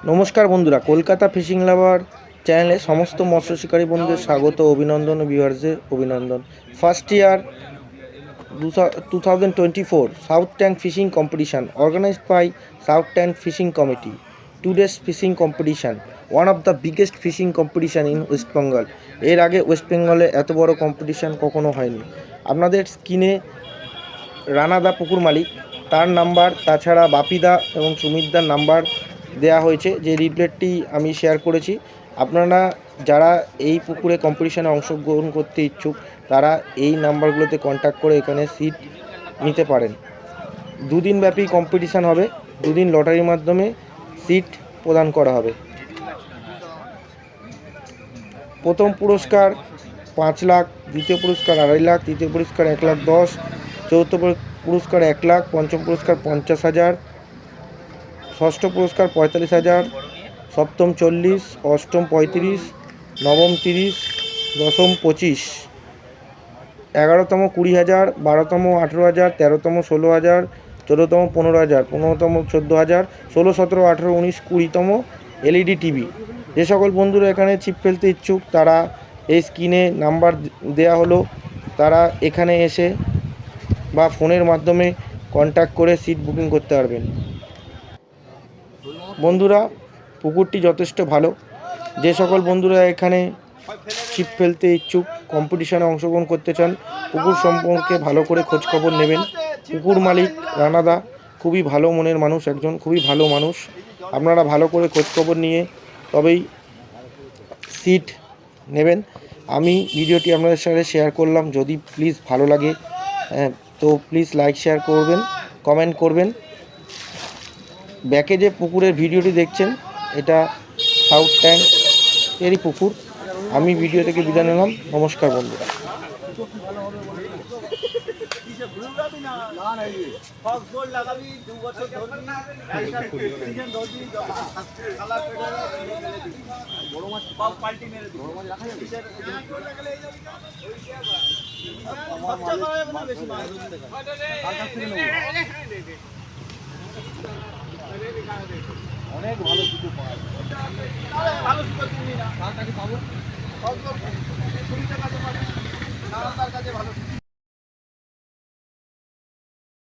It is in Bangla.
নমস্কার বন্ধুরা, কলকাতা ফিশিং লাভার চ্যানেলে সমস্ত মৎস্য শিকারী বন্ধুদের স্বাগত, অভিনন্দন ও ভিউয়ার্সদের অভিনন্দন। First year 2024 South tank fishing competition organized by South Tank Fishing Committee. Today's fishing competition, one of the biggest fishing competition in West Bengal. এর আগে ওয়েস্ট বেঙ্গলে এত বড় কম্পিটিশন কখনো হয়নি। আপনাদের স্ক্রিনে রানাদা পুকুর মালিক, তার নাম্বার, তাছাড়া বাপিদা এবং সুমিতদার নাম্বার দেয়া হয়েছে, যে রিপ্লেটটি আমি শেয়ার করেছি। আপনারা যারা এই পুকুরে কম্পিটিশানে অংশগ্রহণ করতে ইচ্ছুক তারা এই নাম্বারগুলোতে কন্ট্যাক্ট করে এখানে সিট নিতে পারেন। দুদিন ব্যাপী কম্পিটিশান হবে, দুদিন লটারির মাধ্যমে সিট প্রদান করা হবে। প্রথম পুরস্কার 5 লাখ, দ্বিতীয় পুরস্কার 2.5 লাখ, তৃতীয় পুরস্কার 1,10,000, চতুর্থ পুরস্কার 1 লাখ, পঞ্চম পুরস্কার 50,000, ষষ্ঠ পুরস্কার 45,000, সপ্তম 40, অষ্টম 35, নবম 30, দশম 25, 11তম 20,000, 12তম 18,000, 13তম 16,000, 14তম 15,000, 15তম 14,000, 16, 17, 18, 19, 20তম LED টিভি। যে সকল বন্ধুরা এখানে ছিপ ফেলতে ইচ্ছুক তারা এই স্ক্রিনে নাম্বার দেয়া হলো, তারা এখানে এসে বা ফোনের মাধ্যমে কন্ট্যাক্ট করে সিট বুকিং করতে পারবেন। বন্ধুরা, পুকুরটি যথেষ্ট ভালো। যে সকল বন্ধুরা এখানে ছিপ ফেলতে ইচ্ছুক, কম্পিটিশানে অংশগ্রহণ করতে চান, পুকুর সম্পর্কে ভালো করে খোঁজখবর নেবেন। পুকুর মালিক রানাদা খুবই ভালো মনের মানুষ, একজন খুবই ভালো মানুষ। আপনারা ভালো করে খোঁজখবর নিয়ে তবেই সিট নেবেন। আমি ভিডিওটি আপনাদের সাথে শেয়ার করলাম, যদি প্লিজ ভালো লাগে তো প্লিজ লাইক শেয়ার করবেন, কমেন্ট করবেন। ব্যাকে যে পুকুরের ভিডিওটি দেখছেন এটা সাউথ ট্যাঙ্ক এরই পুকুর। আমি ভিডিও থেকে বিদায় নিলাম। নমস্কার বন্ধুরা। অনেক ভালো কিছু পাওয়া যায়, ভালো কিছু তুমি না তার কাছে পাবো, তার কাছে ভালো।